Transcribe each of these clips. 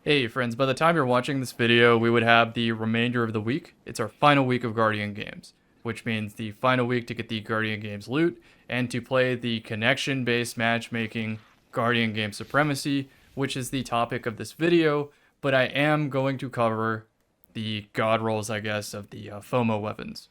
Hey friends, by the time you're watching this video, we would have the remainder of the week. It's our final week of Guardian Games, which means the final week to get the Guardian Games loot and to play the connection-based matchmaking Guardian Games Supremacy, which is the topic of this video, but I am going to cover the god rolls, I guess, of the FOMO weapons.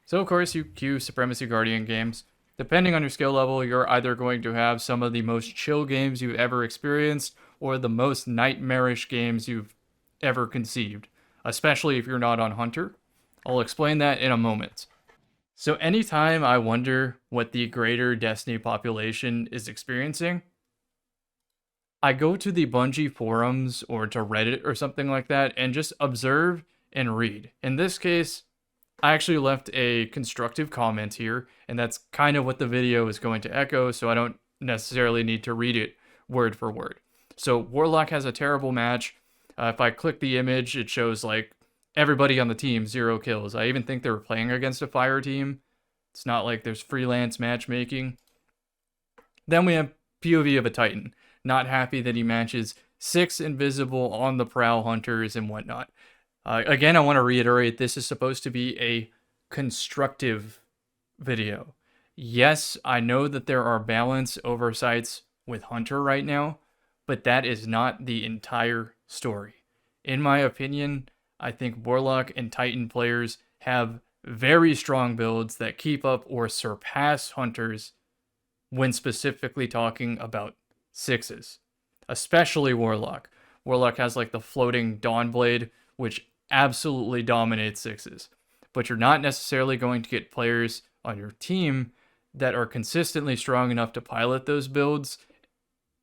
So of course you queue Supremacy Guardian games. Depending on your skill level, you're either going to have some of the most chill games you've ever experienced or the most nightmarish games you've ever conceived, especially if you're not on Hunter. I'll explain that in a moment. So anytime I wonder what the greater Destiny population is experiencing, I go to the Bungie forums or to Reddit or something like that and just observe and read. In this case, I actually left a constructive comment here, and that's kind of what the video is going to echo, so I don't necessarily need to read it word for word. So Warlock has a terrible match. If I click the image, it shows like everybody on the team 0 kills. I even think they were playing against a fire team. It's not like there's freelance matchmaking. Then we have POV of a Titan. Not happy that he matches 6 invisible on the prowl hunters and whatnot. Again, I want to reiterate, this is supposed to be a constructive video. Yes, I know that there are balance oversights with Hunter right now, but that is not the entire story. In my opinion, I think Warlock and Titan players have very strong builds that keep up or surpass Hunters when specifically talking about sixes, especially Warlock. Warlock has like the floating Dawnblade, which absolutely dominates sixes. But you're not necessarily going to get players on your team that are consistently strong enough to pilot those builds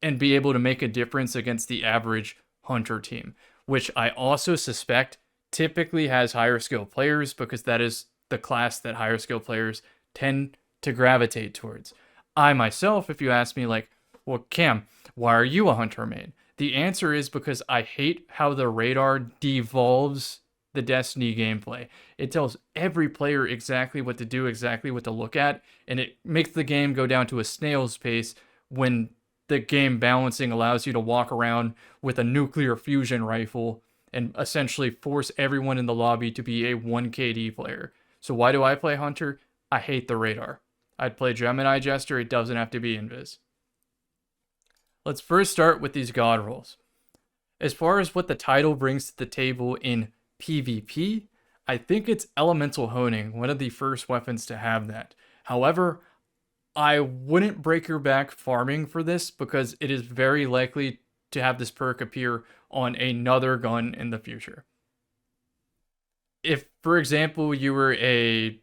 and be able to make a difference against the average Hunter team, which I also suspect typically has higher skill players because that is the class that higher skill players tend to gravitate towards. I myself, if you ask me, like, well, Cam, why are you a Hunter main? The answer is because I hate how the radar devolves the Destiny gameplay. It tells every player exactly what to do, exactly what to look at, and it makes the game go down to a snail's pace when the game balancing allows you to walk around with a nuclear fusion rifle and essentially force everyone in the lobby to be a 1 KD player. So why do I play Hunter? I hate the radar. I'd play Gemini Jester, it doesn't have to be Invis. Let's first start with these god rolls. As far as what the title brings to the table in PvP, I think it's Elemental Honing, one of the first weapons to have that. However, I wouldn't break your back farming for this because it is very likely to have this perk appear on another gun in the future. If, for example, you were a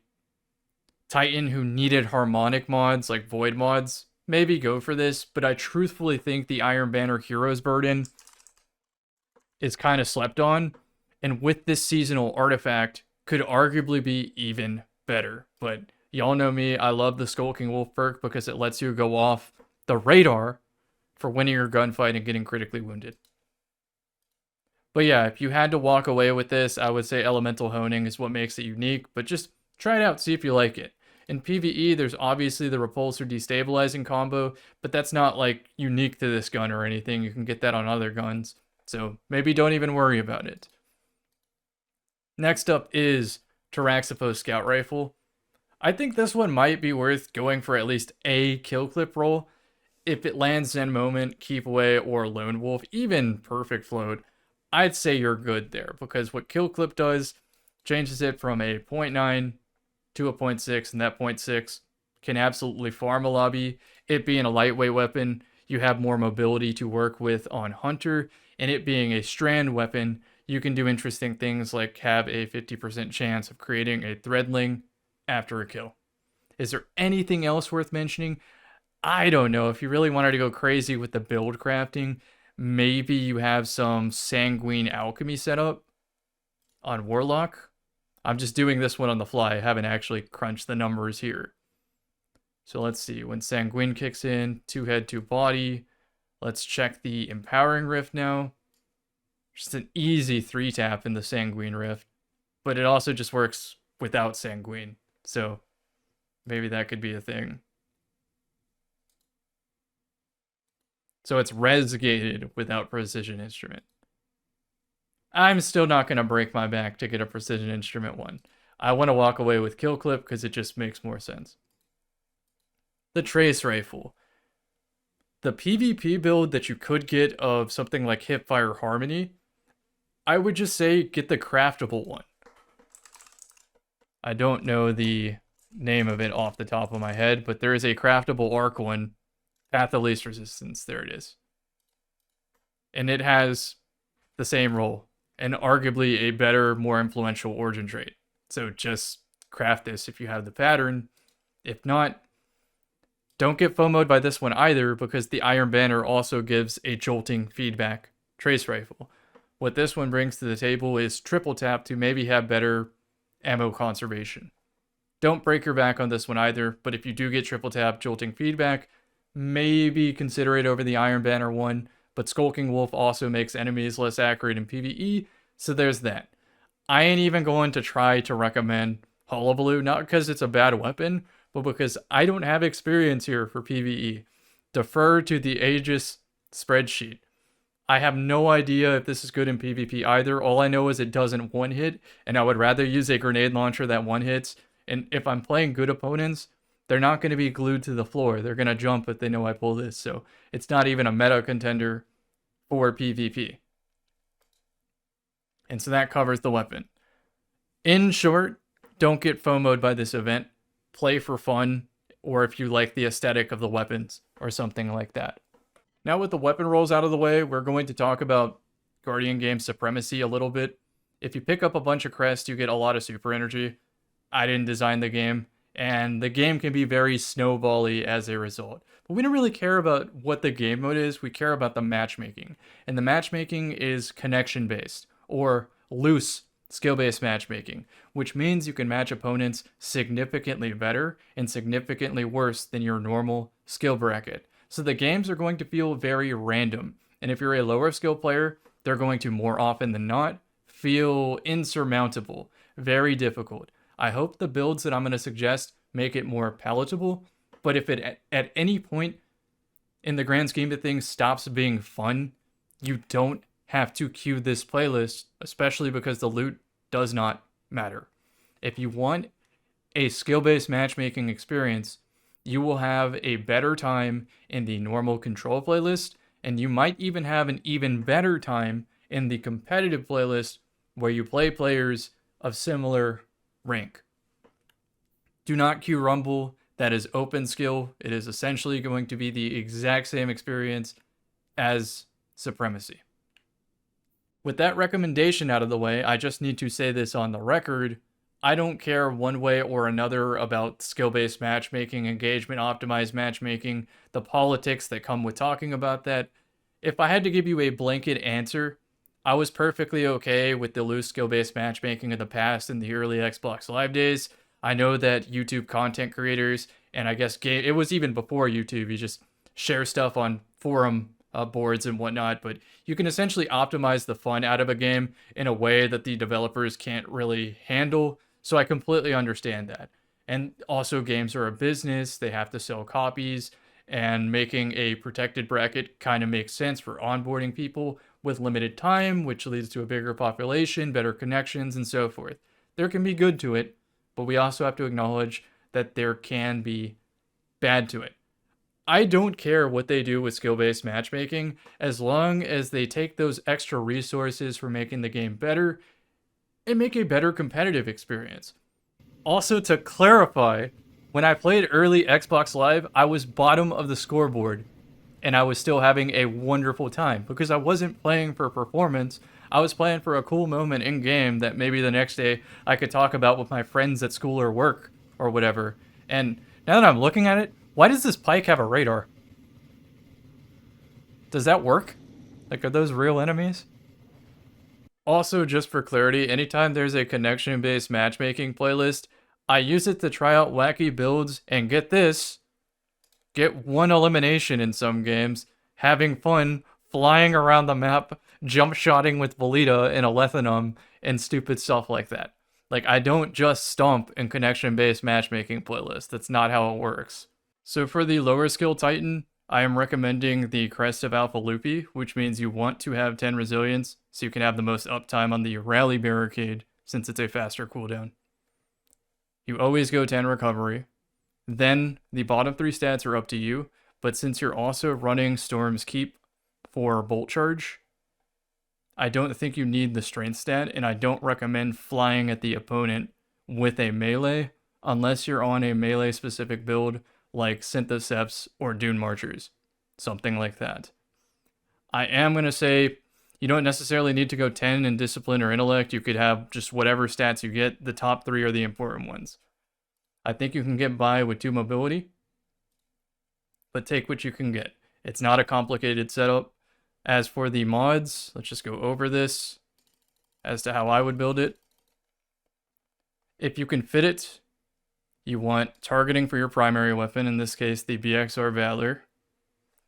Titan who needed harmonic mods like void mods, maybe go for this, but I truthfully think the Iron Banner Heroes Burden is kind of slept on, and with this seasonal artifact, could arguably be even better. But y'all know me, I love the Skulking Wolf perk because it lets you go off the radar for winning your gunfight and getting critically wounded. But yeah, if you had to walk away with this, I would say Elemental Honing is what makes it unique, but just try it out, see if you like it. In PvE, there's obviously the Repulsor Destabilizing combo, but that's not like unique to this gun or anything. You can get that on other guns, so maybe don't even worry about it. Next up is Taraxippos Scout Rifle. I think this one might be worth going for at least a kill clip roll. If it lands Zen Moment, Keep Away, or Lone Wolf, even Perfect Float, I'd say you're good there because what kill clip does changes it from a 0.9 to a 0.6, and that 0.6 can absolutely farm a lobby. It being a lightweight weapon, you have more mobility to work with on Hunter, and it being a strand weapon, you can do interesting things like have a 50% chance of creating a threadling after a kill. Is there anything else worth mentioning? I don't know. If you really wanted to go crazy with the build crafting, maybe you have some Sanguine Alchemy setup on Warlock. I'm just doing this one on the fly. I haven't actually crunched the numbers here. So let's see. When Sanguine kicks in, 2 head, 2 body. Let's check the Empowering Rift now. Just an easy 3-tap in the Sanguine Rift. But it also just works without Sanguine. So maybe that could be a thing. So it's res gated without precision instrument. I'm still not going to break my back to get a precision instrument one. I want to walk away with kill clip because it just makes more sense. The trace rifle. The PvP build that you could get of something like Hipfire Harmony, I would just say get the craftable one. I don't know the name of it off the top of my head, but there is a craftable arc one, Path of Least Resistance. There it is. And it has the same role and arguably a better, more influential origin trait. So just craft this if you have the pattern. If not, don't get FOMO'd by this one either, because the Iron Banner also gives a jolting feedback trace rifle. What this one brings to the table is triple tap to maybe have better ammo conservation. Don't break your back on this one either, but if you do get triple tap jolting feedback, maybe consider it over the Iron Banner one. But Skulking Wolf also makes enemies less accurate in PvE, so there's that. I ain't even going to try to recommend Hullabaloo, not because it's a bad weapon, but because I don't have experience here for PvE. Defer to the Aegis spreadsheet. I have no idea if this is good in PvP either. All I know is it doesn't one-hit, and I would rather use a grenade launcher that one-hits. And if I'm playing good opponents, they're not going to be glued to the floor. They're going to jump if they know I pull this, so it's not even a meta contender for PvP. And so that covers the weapon. In short, don't get FOMO'd by this event. Play for fun, or if you like the aesthetic of the weapons, or something like that. Now with the weapon rolls out of the way, we're going to talk about Guardian Games Supremacy a little bit. If you pick up a bunch of crests, you get a lot of super energy. I didn't design the game, and the game can be very snowbally as a result. But we don't really care about what the game mode is, we care about the matchmaking. And the matchmaking is connection-based, or loose skill-based matchmaking, which means you can match opponents significantly better and significantly worse than your normal skill bracket. So the games are going to feel very random, and if you're a lower skill player, they're going to more often than not feel insurmountable, very difficult. I hope the builds that I'm going to suggest make it more palatable, but if it at any point in the grand scheme of things stops being fun, you don't have to queue this playlist, especially because the loot does not matter. If you want a skill-based matchmaking experience, you will have a better time in the normal control playlist, and you might even have an even better time in the competitive playlist where you play players of similar rank. Do not queue Rumble. That is open skill. It is essentially going to be the exact same experience as Supremacy. With that recommendation out of the way, I just need to say this on the record. I don't care one way or another about skill-based matchmaking, engagement optimized matchmaking, the politics that come with talking about that. If I had to give you a blanket answer, I was perfectly okay with the loose skill-based matchmaking in the past in the early Xbox Live days. I know that YouTube content creators, and I guess it was even before YouTube, you just share stuff on forum boards and whatnot, but you can essentially optimize the fun out of a game in a way that the developers can't really handle. So I completely understand that. And also, games are a business, they have to sell copies, and making a protected bracket kind of makes sense for onboarding people with limited time, which leads to a bigger population, better connections, and so forth. There can be good to it, but we also have to acknowledge that there can be bad to it. I don't care what they do with skill-based matchmaking, as long as they take those extra resources for making the game better and make a better competitive experience. Also, to clarify, when I played early Xbox Live, I was bottom of the scoreboard, and I was still having a wonderful time, because I wasn't playing for performance, I was playing for a cool moment in-game that maybe the next day I could talk about with my friends at school or work, or whatever. And now that I'm looking at it, why does this pike have a radar? Does that work? Like, are those real enemies? Also, just for clarity, anytime there's a connection-based matchmaking playlist, I use it to try out wacky builds and get this, get one elimination in some games, having fun, flying around the map, jump-shotting with Velita and Alethanum, and stupid stuff like that. Like, I don't just stomp in connection-based matchmaking playlists. That's not how it works. So for the lower skill Titan, I am recommending the Crest of Alpha Lupi, which means you want to have 10 resilience so you can have the most uptime on the rally barricade since it's a faster cooldown. You always go 10 recovery. Then the bottom 3 stats are up to you, but since you're also running Storm's Keep for Bolt Charge, I don't think you need the strength stat, and I don't recommend flying at the opponent with a melee unless you're on a melee specific build like Synthoceps or Dune Marchers, something like that. I am going to say you don't necessarily need to go 10 in Discipline or Intellect. You could have just whatever stats you get. The top 3 are the important ones. I think you can get by with 2 mobility, but take what you can get. It's not a complicated setup. As for the mods, let's just go over this as to how I would build it. If you can fit it, you want targeting for your primary weapon, in this case the BXR Valor.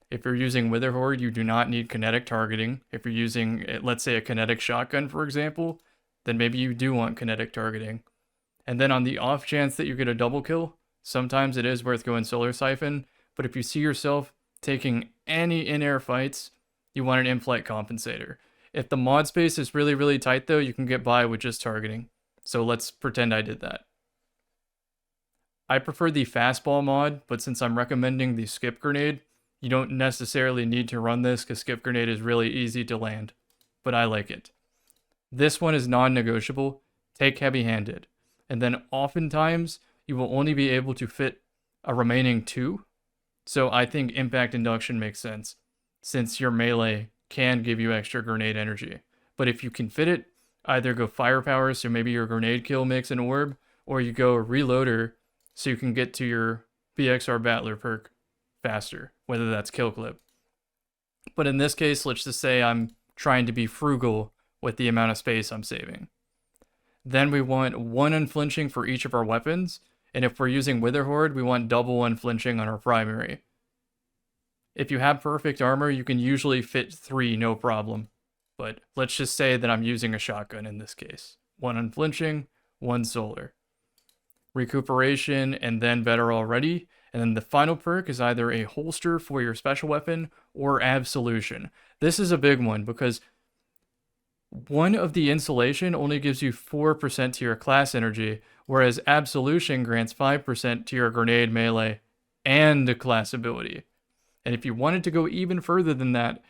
If you're using Witherhoard, you do not need kinetic targeting. If you're using, let's say, a kinetic shotgun, for example, then maybe you do want kinetic targeting. And then on the off chance that you get a double kill, sometimes it is worth going Solar Siphon, but if you see yourself taking any in-air fights, you want an in-flight compensator. If the mod space is really, really tight though, you can get by with just targeting. So let's pretend I did that. I prefer the fastball mod, but since I'm recommending the skip grenade, you don't necessarily need to run this because skip grenade is really easy to land, but I like it. This one is non-negotiable. Take heavy-handed. And then oftentimes, you will only be able to fit a remaining 2. So I think impact induction makes sense, since your melee can give you extra grenade energy. But if you can fit it, either go firepower, so maybe your grenade kill makes an orb, or you go reloader, so you can get to your BXR Battler perk faster, whether that's kill clip. But in this case, let's just say I'm trying to be frugal with the amount of space I'm saving. Then we want 1 unflinching for each of our weapons, and if we're using Witherhoard, we want double unflinching on our primary. If you have perfect armor, you can usually fit 3 no problem. But let's just say that I'm using a shotgun in this case. 1 unflinching, 1 solar. Recuperation, and then better already. And then the final perk is either a holster for your special weapon or absolution. This is a big one because one of the insulation only gives you 4% to your class energy, whereas absolution grants 5% to your grenade melee and a class ability. And if you wanted to go even further than that,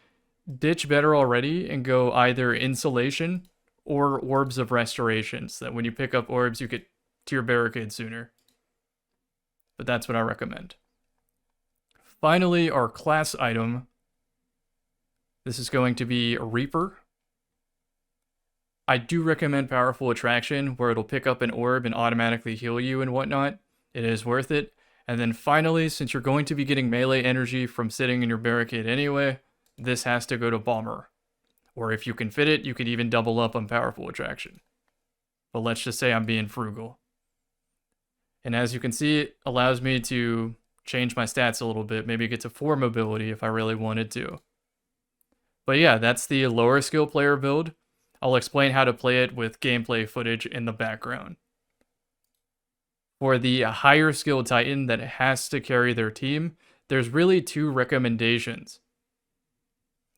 ditch better already and go either insulation or orbs of restoration, so that when you pick up orbs, you get to your barricade sooner. But that's what I recommend. Finally, our class item. This is going to be a Reaper. I do recommend Powerful Attraction, where it'll pick up an orb and automatically heal you and whatnot. It is worth it. And then finally, since you're going to be getting melee energy from sitting in your barricade anyway, this has to go to Bomber. Or if you can fit it, you could even double up on Powerful Attraction. But let's just say I'm being frugal. And as you can see, it allows me to change my stats a little bit, maybe get to 4 mobility if I really wanted to. But yeah, that's the lower skill player build. I'll explain how to play it with gameplay footage in the background. For the higher skill Titan that has to carry their team, there's really 2 recommendations.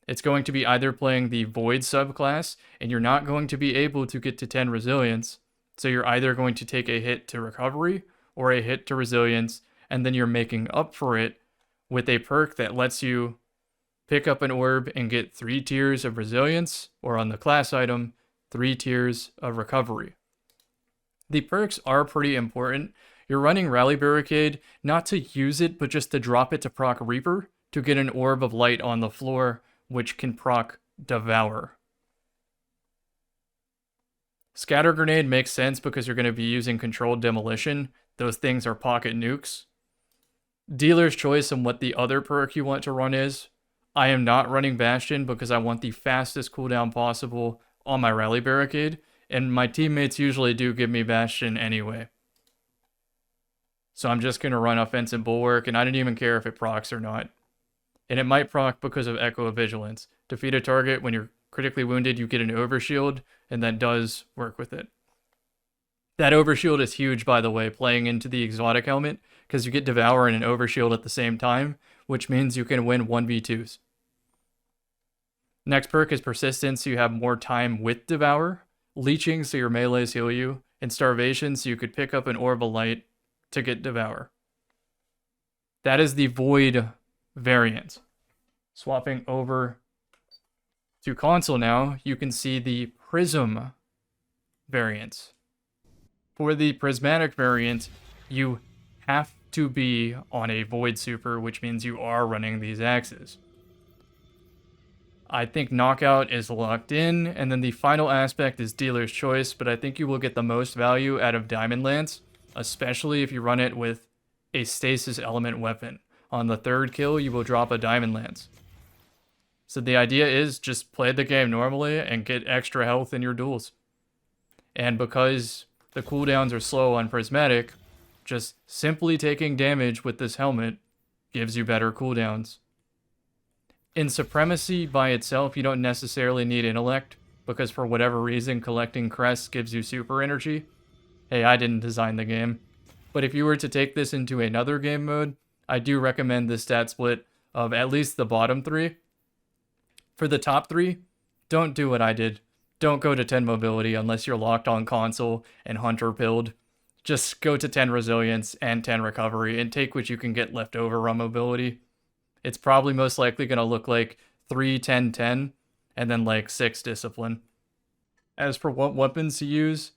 It's going to be either playing the Void subclass, and you're not going to be able to get to 10 resilience, so you're either going to take a hit to recovery or a hit to resilience, and then you're making up for it with a perk that lets you pick up an orb and get 3 tiers of resilience, or on the class item, 3 tiers of recovery. The perks are pretty important. You're running Rally Barricade not to use it, but just to drop it to proc Reaper to get an orb of light on the floor, which can proc Devour. Scatter Grenade makes sense because you're going to be using Controlled Demolition. Those things are pocket nukes. Dealer's choice on what the other perk you want to run is. I am not running Bastion because I want the fastest cooldown possible on my Rally Barricade, and my teammates usually do give me Bastion anyway. So I'm just going to run Offensive Bulwark, and I don't even care if it procs or not. And it might proc because of Echo of Vigilance. Defeat a target when you're critically wounded, you get an overshield, and that does work with it. That overshield is huge, by the way, playing into the exotic helmet, because you get Devour and an overshield at the same time, which means you can win 1v2s. Next perk is Persistence, so you have more time with Devour, Leeching, so your melees heal you, and Starvation, so you could pick up an Orb of Light to get Devour. That is the Void variant. Swapping over to console now, you can see the Prism variant. For the Prismatic variant, you have to be on a Void Super, which means you are running these axes. I think Knockout is locked in, and then the final aspect is Dealer's Choice, but I think you will get the most value out of Diamond Lance, especially if you run it with a Stasis Element weapon. On the third kill, you will drop a Diamond Lance. So the idea is just play the game normally and get extra health in your duels. And because the cooldowns are slow on Prismatic, just simply taking damage with this helmet gives you better cooldowns. In Supremacy by itself, you don't necessarily need Intellect, because for whatever reason, collecting crests gives you super energy. Hey, I didn't design the game. But if you were to take this into another game mode, I do recommend the stat split of at least the bottom 3. For the top 3, don't do what I did. Don't go to 10 mobility unless you're locked on console and hunter pilled. Just go to 10 resilience and 10 recovery and take what you can get left over on mobility. It's probably most likely going to look like 3, 10, 10, and then like 6 discipline. As for what weapons to use,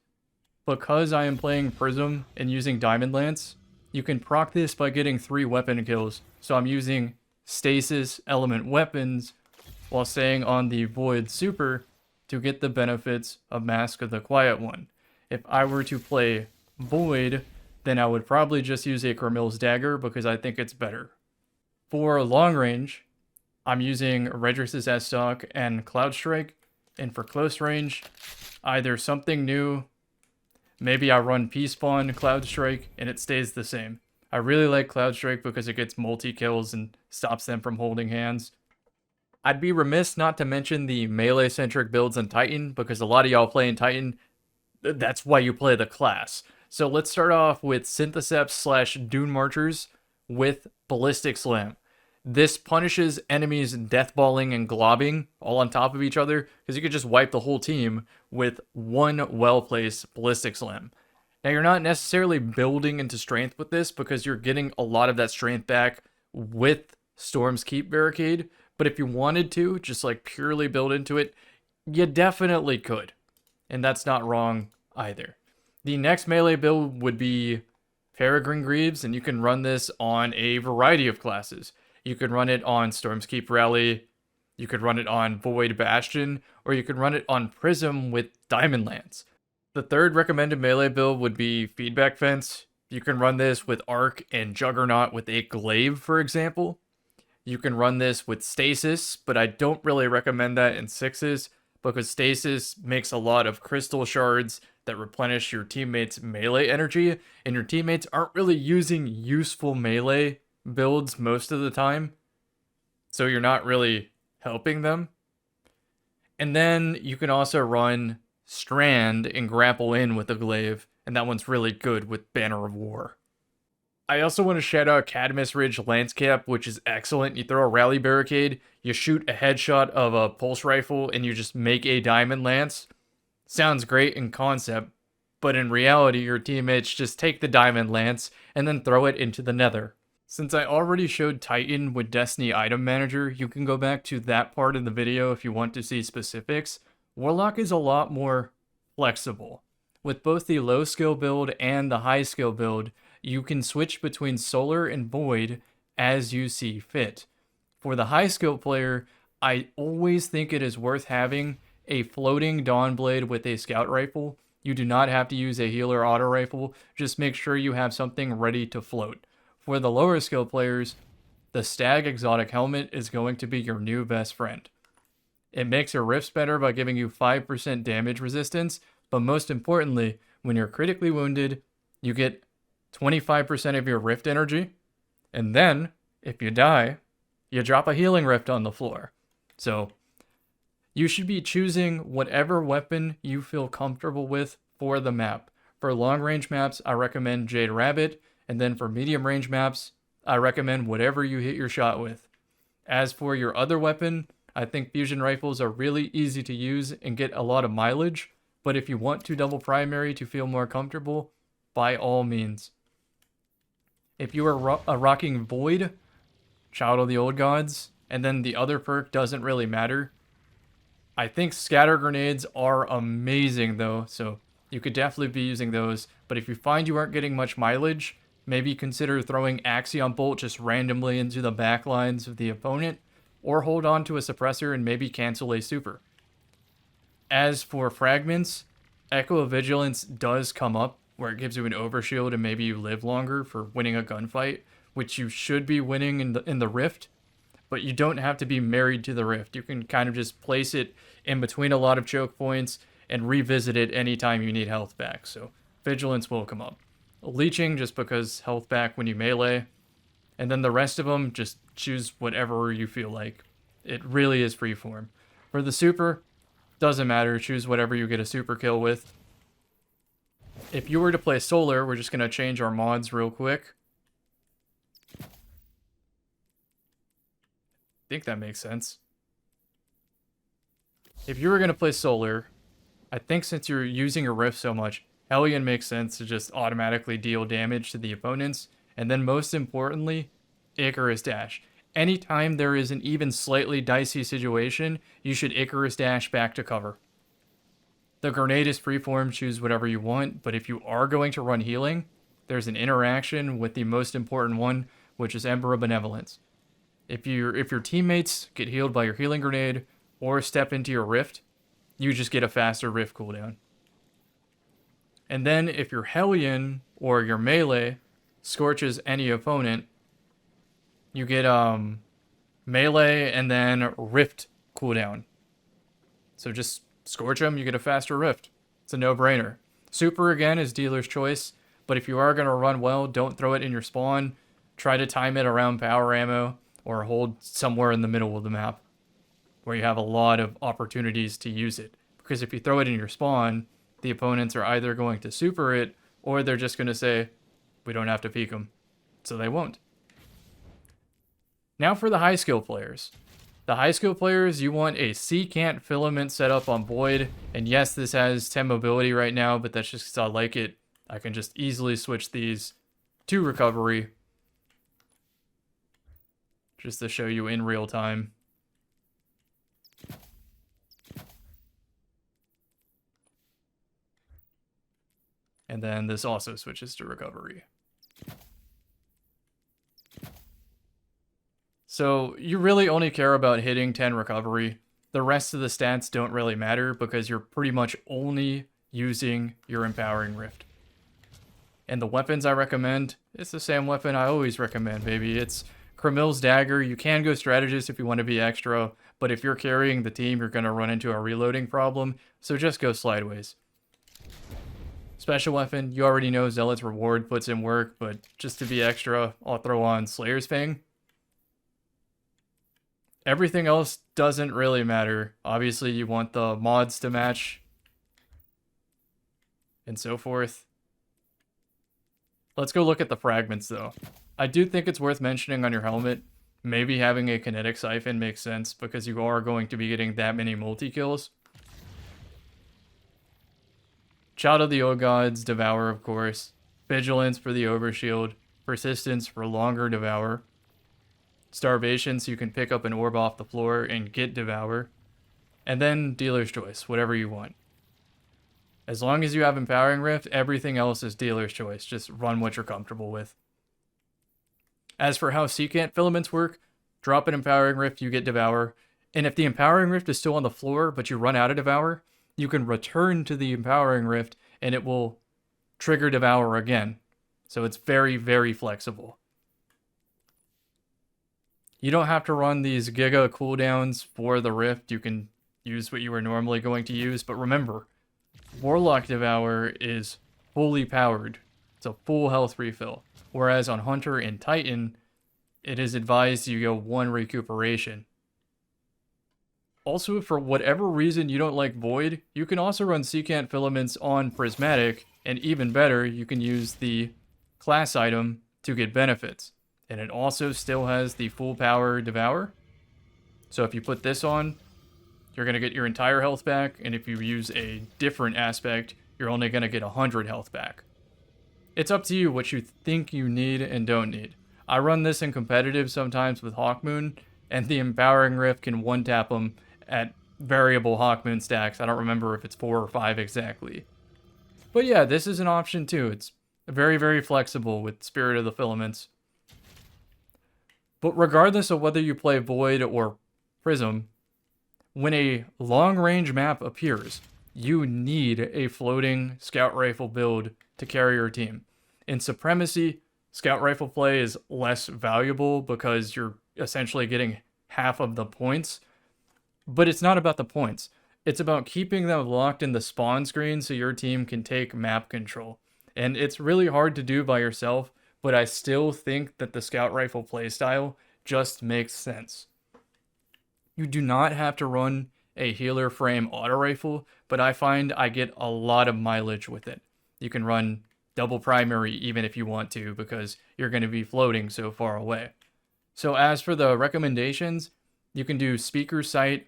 because I am playing Prism and using Diamond Lance, you can proc this by getting 3 weapon kills. So I'm using Stasis Element weapons while staying on the Void Super to get the benefits of Mask of the Quiet One. If I were to play Void, then I would probably just use a Cormill's Dagger because I think it's better. For long range, I'm using Redris' S-Stock and Cloud Strike, and for close range, either something new, maybe I run P-Spawn Cloud Strike, and it stays the same. I really like Cloud Strike because it gets multi-kills and stops them from holding hands. I'd be remiss not to mention the melee-centric builds in Titan, because a lot of y'all play in Titan. That's why you play the class. So let's start off with Syntheseps / Dune Marchers with Ballistic Slam. This punishes enemies deathballing and globbing all on top of each other, because you could just wipe the whole team with one well-placed Ballistic Slam. Now, you're not necessarily building into strength with this, because you're getting a lot of that strength back with Storm's Keep Barricade, but if you wanted to, just like purely build into it, you definitely could. And that's not wrong either. The next melee build would be Peregrine Greaves, and you can run this on a variety of classes. You could run it on Storm's Keep Rally, you could run it on Void Bastion, or you could run it on Prism with Diamond Lance. The third recommended melee build would be Feedback Fence. You can run this with Arc and Juggernaut with a Glaive, for example. You can run this with Stasis, but I don't really recommend that in 6s, because Stasis makes a lot of crystal shards that replenish your teammates' melee energy, and your teammates aren't really using useful melee builds most of the time, so you're not really helping them. And then you can also run Strand and Grapple in with a Glaive, and that one's really good with Banner of War. I also want to shout out Cadmus Ridge Lance Cap, which is excellent. You throw a Rally Barricade, you shoot a headshot of a Pulse Rifle, and you just make a Diamond Lance. Sounds great in concept, but in reality, your teammates just take the Diamond Lance and then throw it into the Nether. Since I already showed Titan with Destiny Item Manager, you can go back to that part of the video if you want to see specifics. Warlock is a lot more flexible. With both the low skill build and the high skill build, you can switch between Solar and Void as you see fit. For the high skill player, I always think it is worth having a floating Dawnblade with a Scout Rifle. You do not have to use a healer auto rifle, just make sure you have something ready to float. For the lower skill players, the Stag Exotic Helmet is going to be your new best friend. It makes your rifts better by giving you 5% damage resistance, but most importantly, when you're critically wounded, you get 25% of your rift energy, and then, if you die, you drop a healing rift on the floor. So, you should be choosing whatever weapon you feel comfortable with for the map. For long range maps, I recommend Jade Rabbit, and then for medium range maps, I recommend whatever you hit your shot with. As for your other weapon, I think fusion rifles are really easy to use and get a lot of mileage, but if you want to double primary to feel more comfortable, by all means. If you are rocking Void, Child of the Old Gods, and then the other perk doesn't really matter. I think scatter grenades are amazing though, so you could definitely be using those, but if you find you aren't getting much mileage, maybe consider throwing Axion Bolt just randomly into the back lines of the opponent, or hold on to a suppressor and maybe cancel a super. As for fragments, Echo of Vigilance does come up, where it gives you an overshield and maybe you live longer for winning a gunfight, which you should be winning in the Rift, but you don't have to be married to the Rift. You can kind of just place it in between a lot of choke points and revisit it anytime you need health back, so Vigilance will come up. Leeching, just because health back when you melee, and then the rest of them, just choose whatever you feel like. It really is freeform. For the super, doesn't matter, choose whatever you get a super kill with. If you were to play Solar, we're just going to change our mods real quick. I think that makes sense. If you were going to play Solar, I think since you're using a Rift so much, Hellion makes sense to just automatically deal damage to the opponents. And then most importantly, Icarus Dash. Anytime there is an even slightly dicey situation, you should Icarus Dash back to cover. The grenade is freeform, choose whatever you want, but if you are going to run healing, there's an interaction with the most important one, which is Ember of Benevolence. If your teammates get healed by your healing grenade or step into your Rift, you just get a faster Rift cooldown. And then if your Hellion or your melee scorches any opponent, you get melee and then Rift cooldown. So just scorch them, you get a faster Rift. It's a no-brainer. Super, again, is dealer's choice, but if you are going to run well, don't throw it in your spawn. Try to time it around power ammo, or hold somewhere in the middle of the map, where you have a lot of opportunities to use it. Because if you throw it in your spawn, the opponents are either going to super it, or they're just going to say, we don't have to peek them. So they won't. Now for the high skill players. The high skill players, you want a secant filament set up on Void. And yes, this has 10 mobility right now, but that's just because I like it. I can just easily switch these to recovery, just to show you in real time. And then this also switches to recovery. So you really only care about hitting 10 recovery. The rest of the stats don't really matter because you're pretty much only using your Empowering Rift. And the weapons I recommend, it's the same weapon I always recommend, baby. It's Kramil's Dagger. You can go Strategist if you want to be extra, but if you're carrying the team, you're going to run into a reloading problem, so just go Slideways. Special weapon, you already know Zealot's Reward puts in work, but just to be extra, I'll throw on Slayer's Fang. Everything else doesn't really matter. Obviously, you want the mods to match, and so forth. Let's go look at the fragments, though. I do think it's worth mentioning on your helmet, maybe having a kinetic siphon makes sense, because you are going to be getting that many multi-kills. Child of the Old Gods, Devour, of course. Vigilance for the Overshield. Persistence for longer Devour. Starvation, so you can pick up an orb off the floor and get Devour. And then Dealer's Choice, whatever you want. As long as you have Empowering Rift, everything else is Dealer's Choice. Just run what you're comfortable with. As for how secant filaments work, drop an Empowering Rift, you get Devour. And if the Empowering Rift is still on the floor, but you run out of Devour, you can return to the Empowering Rift, and it will trigger Devour again. So it's very, very flexible. You don't have to run these Giga cooldowns for the Rift. You can use what you were normally going to use. But remember, Warlock Devour is fully powered. It's a full health refill. Whereas on Hunter and Titan, it is advised you go 1 recuperation. Also, for whatever reason you don't like Void, you can also run secant filaments on Prismatic, and even better, you can use the class item to get benefits. And it also still has the full power Devour. So if you put this on, you're going to get your entire health back. And if you use a different aspect, you're only going to get 100 health back. It's up to you what you think you need and don't need. I run this in competitive sometimes with Hawkmoon, and the Empowering Rift can one-tap them at variable Hawkmoon stacks. I don't remember if it's 4 or 5 exactly. But yeah, this is an option too. It's very, very flexible with Spirit of the Filaments. But regardless of whether you play Void or Prism, when a long-range map appears, you need a floating Scout Rifle build to carry your team. In Supremacy, Scout Rifle play is less valuable because you're essentially getting half of the points. But it's not about the points. It's about keeping them locked in the spawn screen so your team can take map control. And it's really hard to do by yourself, but I still think that the Scout Rifle playstyle just makes sense. You do not have to run a healer frame auto rifle, but I find I get a lot of mileage with it. You can run double primary even if you want to, because you're going to be floating so far away. So as for the recommendations, you can do Speaker Sight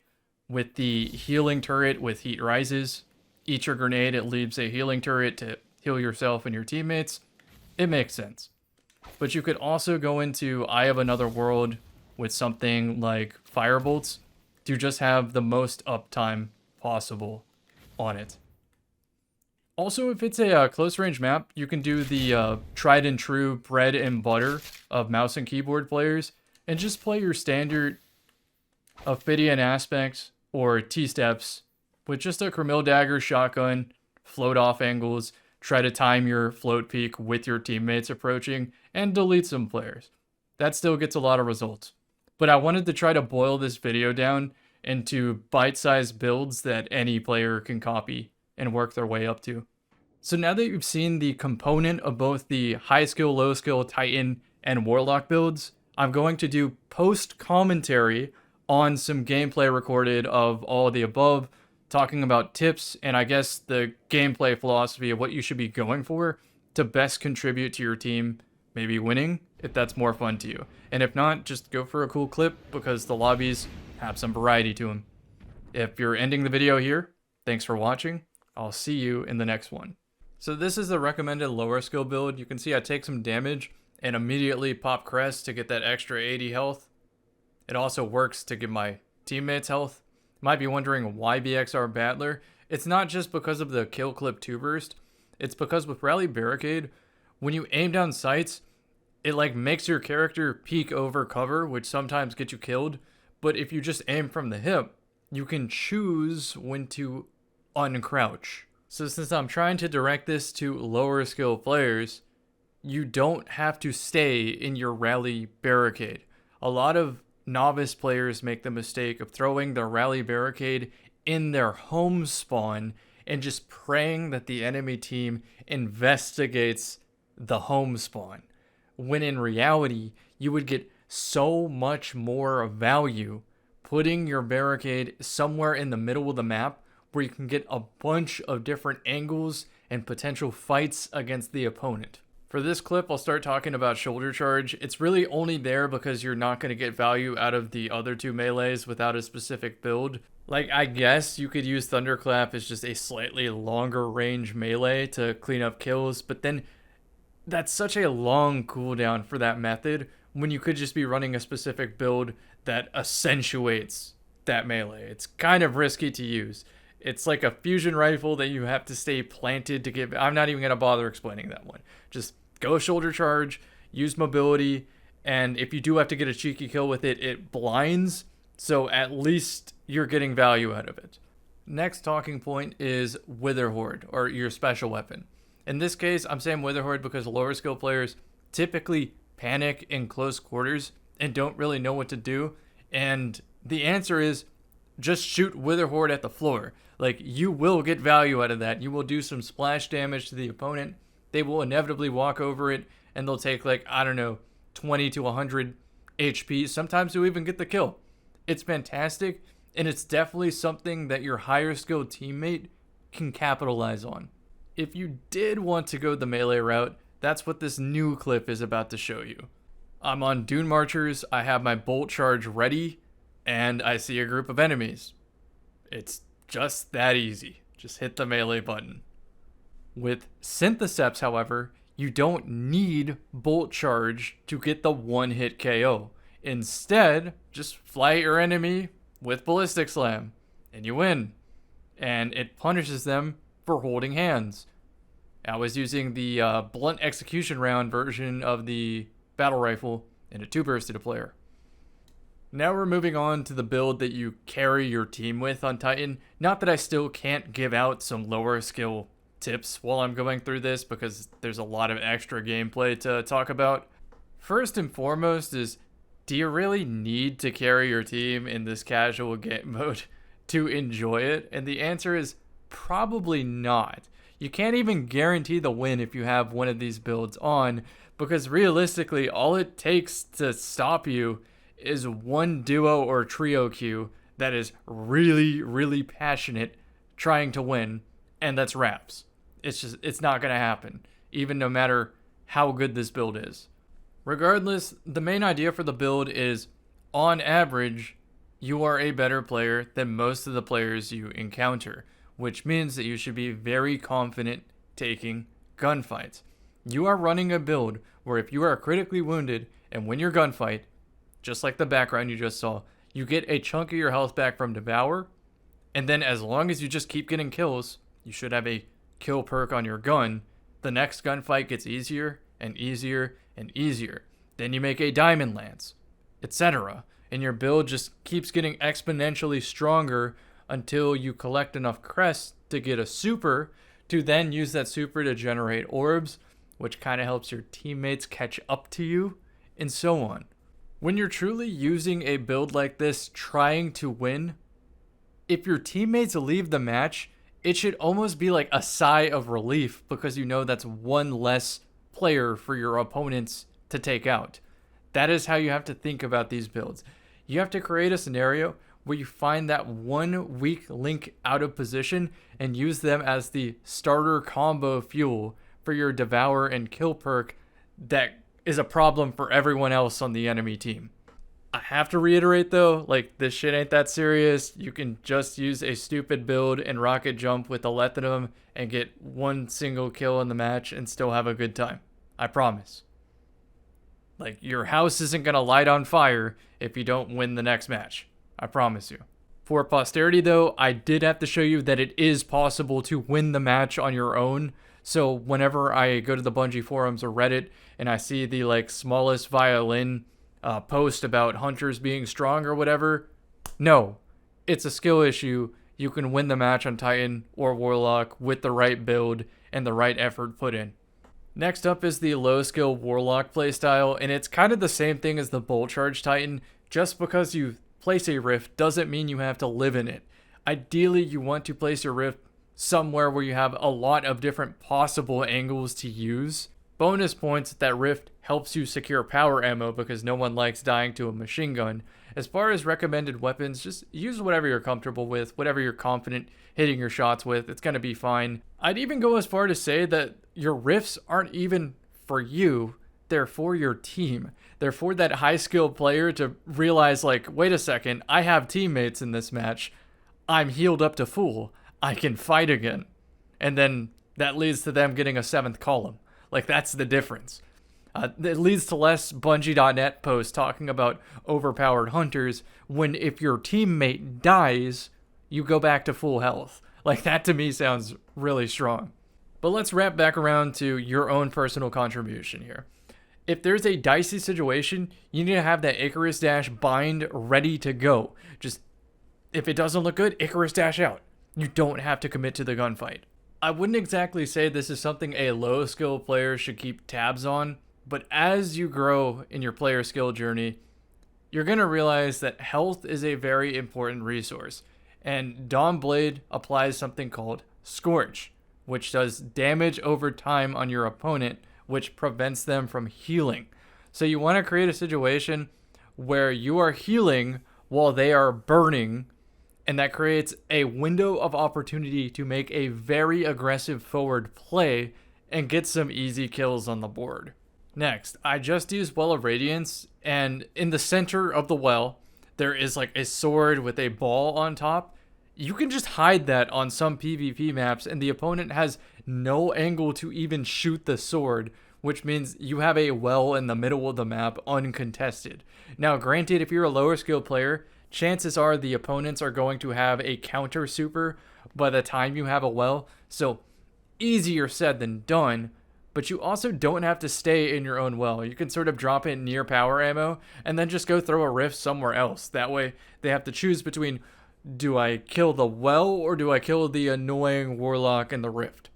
with the healing turret with Heat Rises. Each your grenade, it leaves a healing turret to heal yourself and your teammates. It makes sense. But you could also go into Eye of Another World with something like Firebolts to just have the most uptime possible on it. Also, if it's a close range map, you can do the tried and true bread and butter of mouse and keyboard players and just play your standard Ophidian aspects or T-steps with just a Chromil Dagger shotgun, float off angles, try to time your float peak with your teammates approaching, and delete some players. That still gets a lot of results. But I wanted to try to boil this video down into bite-sized builds that any player can copy and work their way up to. So now that you've seen the component of both the high skill, low skill, Titan, and Warlock builds, I'm going to do post-commentary on some gameplay recorded of all of the above, talking about tips and I guess the gameplay philosophy of what you should be going for to best contribute to your team, maybe winning, if that's more fun to you. And if not, just go for a cool clip because the lobbies have some variety to them. If you're ending the video here, thanks for watching. I'll see you in the next one. So this is the recommended lower skill build. You can see I take some damage and immediately pop Crest to get that extra 80 health. It also works to give my teammates health. You might be wondering why BXR Battler. It's not just because of the kill clip 2 burst. It's because with Rally Barricade, when you aim down sights, it like makes your character peek over cover, which sometimes gets you killed. But if you just aim from the hip, you can choose when to uncrouch. So since I'm trying to direct this to lower skill players, you don't have to stay in your Rally Barricade. A lot of novice players make the mistake of throwing their Rally Barricade in their home spawn and just praying that the enemy team investigates the home spawn. When in reality, you would get so much more value putting your barricade somewhere in the middle of the map where you can get a bunch of different angles and potential fights against the opponent. For this clip, I'll start talking about Shoulder Charge. It's really only there because you're not going to get value out of the other two melees without a specific build. Like, I guess you could use Thunderclap as just a slightly longer range melee to clean up kills, but then that's such a long cooldown for that method when you could just be running a specific build that accentuates that melee. It's kind of risky to use. It's like a fusion rifle that you have to stay planted to get. I'm not even going to bother explaining that one. Just go Shoulder Charge, use mobility, and if you do have to get a cheeky kill with it, it blinds, so at least you're getting value out of it. Next talking point is Witherhoard, or your special weapon. In this case, I'm saying Witherhoard because lower skill players typically panic in close quarters and don't really know what to do, and the answer is just shoot Witherhoard at the floor. Like, you will get value out of that. You will do some splash damage to the opponent. They will inevitably walk over it, and they'll take, like, I don't know, 20 to 100 HP. Sometimes you'll even get the kill. It's fantastic, and it's definitely something that your higher skilled teammate can capitalize on. If you did want to go the melee route, that's what this new clip is about to show you. I'm on Dune Marchers, I have my bolt charge ready, and I see a group of enemies. It's just that easy. Just hit the melee button. With Syntheseps, however, you don't need bolt charge to get the one-hit KO. Instead, just fly your enemy with Ballistic Slam, and you win. And it punishes them for holding hands. I was using the blunt execution round version of the battle rifle, and it two-bursted a player. Now we're moving on to the build that you carry your team with on Titan. Not that I still can't give out some lower skill tips while I'm going through this, because there's a lot of extra gameplay to talk about. First and foremost is, do you really need to carry your team in this casual game mode to enjoy it? And the answer is probably not. You can't even guarantee the win if you have one of these builds on, because realistically, all it takes to stop you is one duo or trio queue that is really, really passionate trying to win, and that's Raps. It's not going to happen, even no matter how good this build is. Regardless, the main idea for the build is, on average, you are a better player than most of the players you encounter, which means that you should be very confident taking gunfights. You are running a build where if you are critically wounded and win your gunfight, just like the background you just saw, you get a chunk of your health back from Devour, and then as long as you just keep getting kills, you should have a kill perk on your gun. The next gunfight gets easier and easier and easier. Then you make a diamond lance, etc. And your build just keeps getting exponentially stronger until you collect enough crests to get a super, to then use that super to generate orbs, which kind of helps your teammates catch up to you, and so on. When you're truly using a build like this, trying to win, if your teammates leave the match, it should almost be like a sigh of relief, because you know that's one less player for your opponents to take out. That is how you have to think about these builds. You have to create a scenario where you find that one weak link out of position and use them as the starter combo fuel for your Devour and kill perk that is a problem for everyone else on the enemy team. I have to reiterate though, like, this shit ain't that serious. You can just use a stupid build and rocket jump with Alethanum and get one single kill in the match and still have a good time. I promise. Like, your house isn't gonna light on fire if you don't win the next match. I promise you. For posterity though, I did have to show you that it is possible to win the match on your own. So whenever I go to the Bungie forums or Reddit and I see the like smallest violin post about hunters being strong or whatever, no, it's a skill issue. You can win the match on Titan or Warlock with the right build and the right effort put in. Next up is the low skill Warlock playstyle, and it's kind of the same thing as the Bolt Charge Titan. Just because you place a rift doesn't mean you have to live in it. Ideally, you want to place your rift somewhere where you have a lot of different possible angles to use. Bonus points, that rift helps you secure power ammo because no one likes dying to a machine gun. As far as recommended weapons, just use whatever you're comfortable with, whatever you're confident hitting your shots with. It's going to be fine. I'd even go as far to say that your rifts aren't even for you. They're for your team. They're for that high skilled player to realize, like, wait a second, I have teammates in this match. I'm healed up to full. I can fight again. And then that leads to them getting a 7th column. Like, that's the difference. It leads to less Bungie.net posts talking about overpowered hunters when if your teammate dies, you go back to full health. Like, that to me sounds really strong. But let's wrap back around to your own personal contribution here. If there's a dicey situation, you need to have that Icarus Dash bind ready to go. Just, if it doesn't look good, Icarus Dash out. You don't have to commit to the gunfight. I wouldn't exactly say this is something a low skill player should keep tabs on, but as you grow in your player skill journey, you're going to realize that health is a very important resource. And Dawnblade applies something called Scorch, which does damage over time on your opponent, which prevents them from healing. So you want to create a situation where you are healing while they are burning, and that creates a window of opportunity to make a very aggressive forward play and get some easy kills on the board. Next, I just used Well of Radiance, and in the center of the well, there is like a sword with a ball on top. You can just hide that on some PvP maps, and the opponent has no angle to even shoot the sword, which means you have a well in the middle of the map uncontested. Now, granted, if you're a lower skill player, chances are the opponents are going to have a counter super by the time you have a well, so easier said than done. But you also don't have to stay in your own well. You can sort of drop it near power ammo and then just go throw a rift somewhere else. That way they have to choose between, do I kill the well or do I kill the annoying warlock in the rift?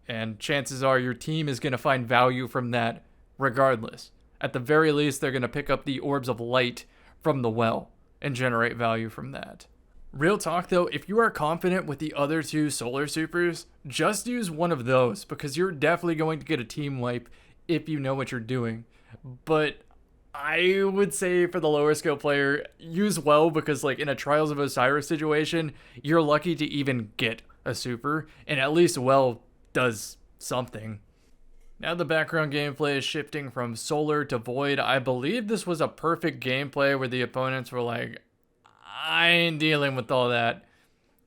And chances are your team is going to find value from that regardless. At the very least, they're going to pick up the orbs of light from the well and generate value from that. Real talk though, if you are confident with the other two solar supers, just use one of those because you're definitely going to get a team wipe if you know what you're doing. But I would say for the lower skill player, use well because like in a Trials of Osiris situation, you're lucky to even get a super, and at least well does something. Now the background gameplay is shifting from solar to void. I believe this was a perfect gameplay where the opponents were like, I ain't dealing with all that.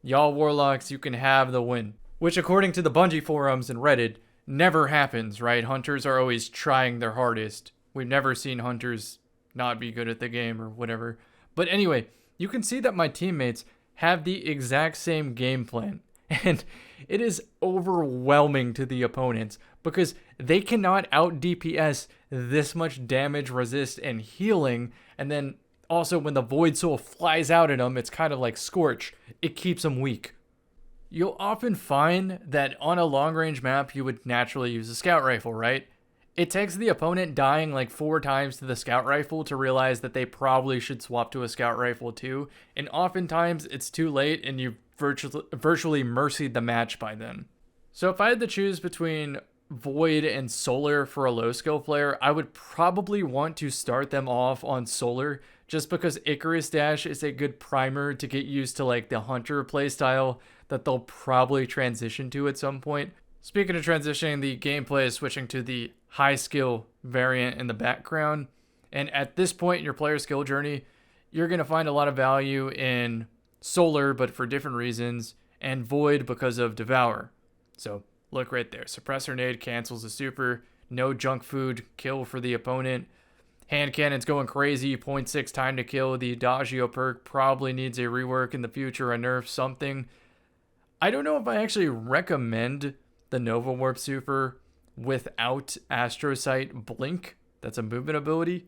Y'all warlocks, you can have the win. Which, according to the Bungie forums and Reddit, never happens, right? Hunters are always trying their hardest. We've never seen hunters not be good at the game or whatever. But anyway, you can see that my teammates have the exact same game plan. And it is overwhelming to the opponents because they cannot out DPS this much damage, resist, and healing, and then also, when the Void Soul flies out at them, it's kind of like Scorch. It keeps them weak. You'll often find that on a long-range map, you would naturally use a scout rifle, right? It takes the opponent dying like 4 times to the scout rifle to realize that they probably should swap to a scout rifle too, and oftentimes it's too late and you've virtually mercied the match by then. So if I had to choose between Void and Solar for a low skill player, I would probably want to start them off on Solar just because Icarus Dash is a good primer to get used to like the Hunter playstyle that they'll probably transition to at some point. Speaking of transitioning, the gameplay is switching to the high skill variant in the background, and at this point in your player skill journey, you're going to find a lot of value in Solar, but for different reasons, and Void because of Devour. So look right there. Suppressor Nade cancels the super. No junk food kill for the opponent. Hand cannon's going crazy. 0.6 time to kill. The Adagio perk probably needs a rework in the future, a nerf, something. I don't know if I actually recommend the Nova Warp super without Astrocyte Blink. That's a movement ability.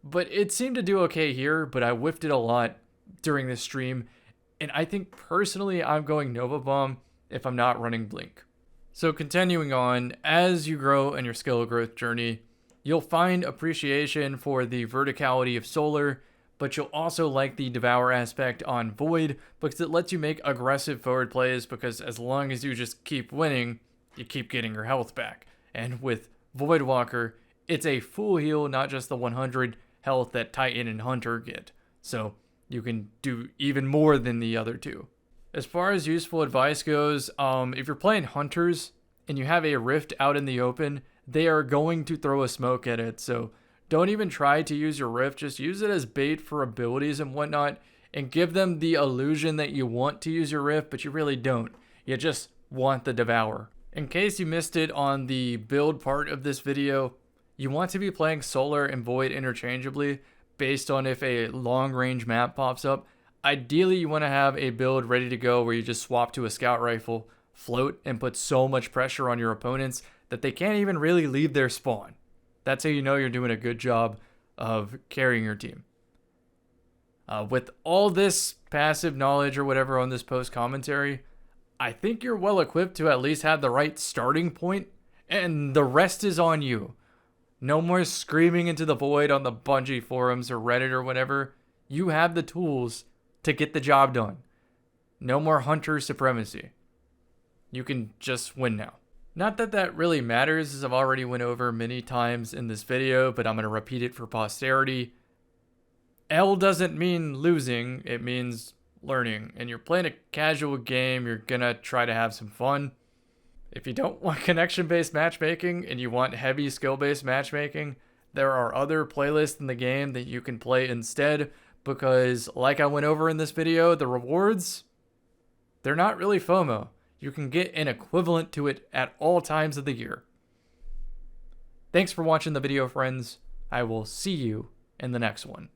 But it seemed to do okay here, but I whiffed it a lot during this stream. And I think personally I'm going Nova Bomb if I'm not running Blink. So continuing on, as you grow in your skill growth journey, you'll find appreciation for the verticality of Solar, but you'll also like the Devour aspect on Void because it lets you make aggressive forward plays because as long as you just keep winning, you keep getting your health back. And with Voidwalker, it's a full heal, not just the 100 health that Titan and Hunter get. So you can do even more than the other two. As far as useful advice goes, if you're playing Hunters and you have a rift out in the open, they are going to throw a smoke at it. So don't even try to use your rift. Just use it as bait for abilities and whatnot and give them the illusion that you want to use your rift, but you really don't. You just want the Devour. In case you missed it on the build part of this video, you want to be playing Solar and Void interchangeably based on if a long range map pops up. Ideally, you want to have a build ready to go where you just swap to a scout rifle, float, and put so much pressure on your opponents that they can't even really leave their spawn. That's how you know you're doing a good job of carrying your team. With all this passive knowledge or whatever on this post commentary, I think you're well equipped to at least have the right starting point, and the rest is on you. No more screaming into the void on the Bungie forums or Reddit or whatever. You have the tools to get the job done. No more Hunter Supremacy. You can just win now. Not that that really matters, as I've already went over many times in this video, but I'm going to repeat it for posterity. L doesn't mean losing, it means learning. And you're playing a casual game, you're going to try to have some fun. If you don't want connection-based matchmaking and you want heavy skill-based matchmaking, there are other playlists in the game that you can play instead, because like I went over in this video, the rewards, they're not really FOMO. You can get an equivalent to it at all times of the year. Thanks for watching the video, friends. I will see you in the next one.